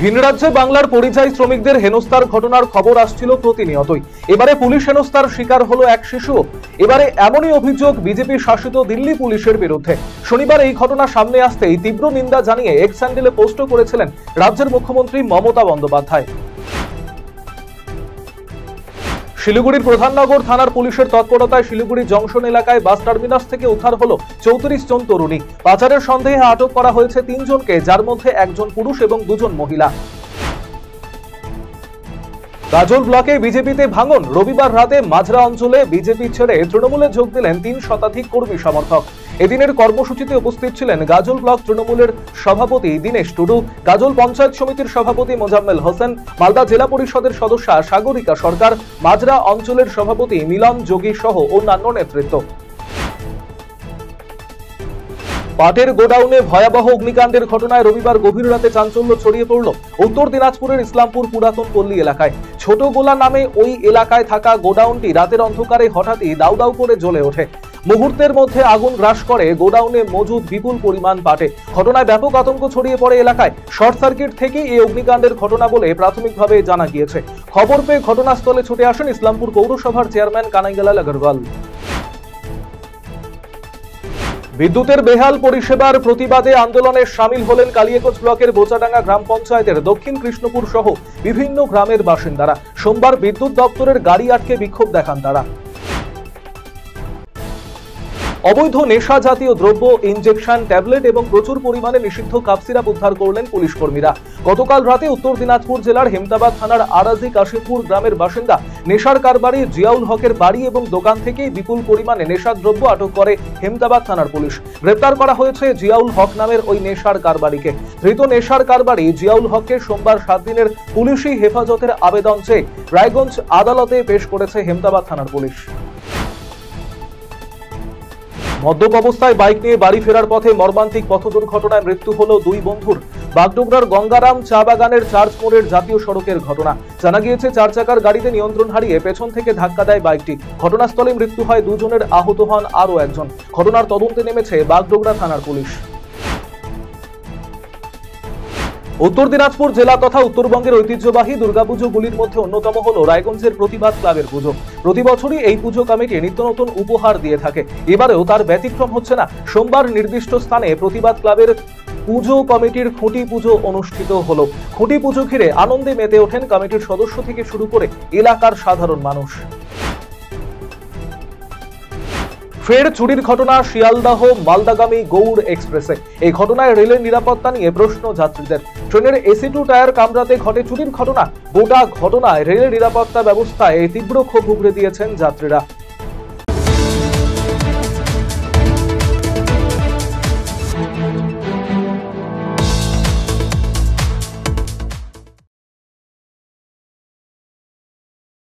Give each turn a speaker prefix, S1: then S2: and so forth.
S1: ভিন রাজ্যে বাংলার পরিযায়ী শ্রমিকদের হেনস্থার ঘটনার খবর আসছিল প্রতিনিয়তই। এবারে পুলিশ হেনস্থার শিকার হলো এক শিশু। এবারে এমনই অভিযোগ বিজেপি শাসিত দিল্লি পুলিশের বিরুদ্ধে। শনিবার এই ঘটনা সামনে আসতেই তীব্র নিন্দা জানিয়ে এক্স হ্যান্ডেলে পোস্টও করেছিলেন রাজ্যের মুখ্যমন্ত্রী মমতা বন্দ্যোপাধ্যায়। শিলিগুড়ির প্রধাননগর থানার পুলিশের তৎপরতায় শিলিগুড়ি জংশন এলাকায় বাস টার্মিনাস থেকে উদ্ধার হলো 34 জন তরুণী। পাচারের সন্দেহে আটক করা হয়েছে 3 জনকে, যার মধ্যে 1 জন পুরুষ এবং 2 জন মহিলা। গাজল ব্লকে বিজেপিতে ভাঙন। রবিবার রাতে মাজরা অঞ্চলে বিজেপি ছেড়ে তৃণমূলে যোগ দিলেন 3 শতাধিক কর্মী সমর্থক। এদিনের কর্মসূচিতে উপস্থিত ছিলেন গাজল ব্লক তৃণমূলের সভাপতি দীনেশ টুডু, গাজল পঞ্চায়েত সমিতির সভাপতি মোজাম্মেল হোসেন, মালদা জেলা পরিষদের সদস্যা সাগরিকা সরকার, মাজরা অঞ্চলের সভাপতি মিলন যোগী সহ অন্যান্য নেতৃত্ব। পাটের গোডাউনে ভয়াবহ অগ্নিকাণ্ডের ঘটনায় রবিবার গভীর রাতে চাঞ্চল্য ছড়িয়ে পড়ল উত্তর দিনাজপুরের ইসলামপুর পুরাতন পল্লী এলাকায়। ছোট গোলা নামে ওই এলাকায় থাকা গোডাউনটি রাতের অন্ধকারে হঠাৎই দাউ দাউ করে জ্বলে ওঠে। মুহূর্তের মধ্যে আগুন গ্রাস করে গোডাউনে মজুদ বিপুল পরিমাণ পাটে। ঘটনায় ব্যাপক আতঙ্ক ছড়িয়ে পড়ে এলাকায়। শর্ট সার্কিট থেকে এই অগ্নিকাণ্ডের ঘটনা বলে প্রাথমিকভাবে জানা গিয়েছে। খবর পেয়ে ঘটনাস্থলে ছুটে আসেন ইসলামপুর পৌরসভার চেয়ারম্যান কানাইলাল আগরওয়াল। বিদ্যুতের বেহাল পরিষেবার প্রতিবাদে আন্দোলনে সামিল হলেন কালিয়াকোট ব্লকের বোচাডাঙ্গা গ্রাম পঞ্চায়েতের দক্ষিণ কৃষ্ণপুর সহ বিভিন্ন গ্রামের বাসিন্দারা। সোমবার বিদ্যুৎ দপ্তরের গাড়ি আটকে বিক্ষোভ দেখান তারা। অবৈধ নেশা জাতীয় দ্রব্য, ইনজেকশন, ট্যাবলেট এবং প্রচুর পরিমাণে নিষিদ্ধ কাপ সিরাপ উদ্ধার করলেন পুলিশ কর্মীরা। গতকাল রাতে উত্তর দিনাজপুর জেলার হেমতাবাদ থানার আরাজি কাশিমপুর গ্রামের বাসিন্দা নেশার কারবারি জিয়াউল হকের বাড়ি এবং দোকান থেকে বিপুল পরিমাণে নেশার দ্রব্য আটক করে হেমতাবাদ থানার পুলিশ। গ্রেপ্তার করা হয়েছে জিয়াউল হক নামের ওই নেশার কারবারিকে। ধৃত নেশার কারবারি জিয়াউল হককে সোমবার 7 দিনের পুলিশি হেফাজতের আবেদন চেয়ে রায়গঞ্জ আদালতে পেশ করেছে হেমতাবাদ থানার পুলিশ। মদ্যপ অবস্থায় বাইক নিয়ে বাড়ি ফেরার পথে মর্মান্তিক পথ দুর্ঘটনায় মৃত্যু হলো 2 বন্ধুর। বাগডোগরার গঙ্গারাম চা বাগানের চার্চ মোড়ের জাতীয় সড়কের ঘটনা। জানা গিয়েছে 4 চাকার গাড়িতে নিয়ন্ত্রণ হারিয়ে পেছন থেকে ধাক্কা দেয় বাইকটি। ঘটনাস্থলে মৃত্যু হয় 2 জনের, আহত হন আরও 1 জন। ঘটনার তদন্তে নেমেছে বাগডোগরা থানার পুলিশ। উত্তর দিনাজপুর জেলা তথা উত্তরবঙ্গের ঐতিহ্যবাহী দুর্গাপুজোগুলির মধ্যে অন্যতম হল রায়গঞ্জের প্রতিবাদ ক্লাবের পুজো। প্রতি বছরই এই পুজো কমিটি নিত্য নতুন উপহার দিয়ে থাকে। এবারেও তার ব্যতিক্রম হচ্ছে না। সোমবার নির্দিষ্ট স্থানে প্রতিবাদ ক্লাবের পুজো কমিটির খুঁটি পুজো অনুষ্ঠিত হলো। খুঁটি পুজো ঘিরে আনন্দে মেতে ওঠেন কমিটির সদস্য থেকে শুরু করে এলাকার সাধারণ মানুষ। ফের চুরির ঘটনা শিয়ালদাহ মালদাগামী গৌড় এক্সপ্রেসে। এই ঘটনায় রেলের নিরাপত্তা নিয়ে প্রশ্ন যাত্রীদের। ট্রেনের AC2 টায়ার কামড়াতে ঘটে চুরির ঘটনা। গোটা ঘটনায় রেলের নিরাপত্তা ব্যবস্থায় তীব্র ক্ষোভ উগরে দিয়েছেন যাত্রীরা।